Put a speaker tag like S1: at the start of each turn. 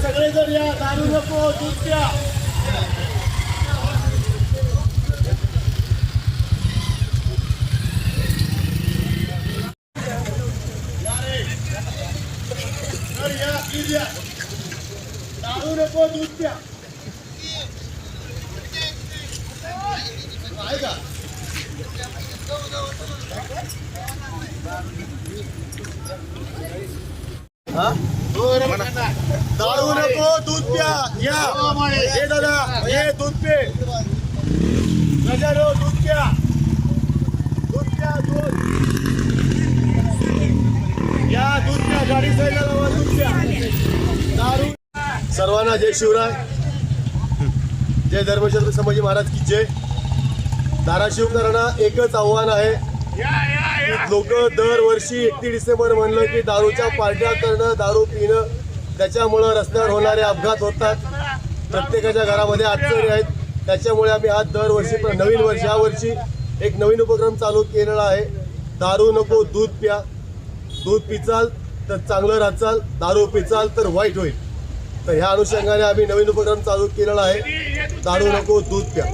S1: सगळेजण या, दारू नको, दूध प्या. दारू नको, दूध प्या. आहे का? दारू नको, दूध प्या. या हे दादा, हे दूध पे. गजारो, दूध प्या. दूध प्या, दूध. या दूध प्या, गाडी साईडला लावा, दूध प्या. दारू. सर्वांना जय शिवराय, जय धर्मछत्र संभाजी महाराज की जय. धाराशिवकरांना एकच आव्हान आहे, लोक दरवर्षी 31 डिसेंबर म्हणलं की दारूच्या पार्ट्या करणं, दारू पिणं, त्याच्यामुळं रस्त्यावर होणारे अपघात होतात. प्रत्येकाच्या घरामध्ये अडचणी आहेत. त्याच्यामुळे आम्ही आज दरवर्षी नवीन वर्ष यावर्षी एक नवीन उपक्रम चालू केलेला आहे. दारू नको, दूध प्या. दूध पिचाल तर चांगलं राहचाल, दारू पिचाल तर वाईट होईल. तर ह्या अनुषंगाने आम्ही नवीन उपक्रम चालू केलेला आहे. दारू नको, दूध प्या.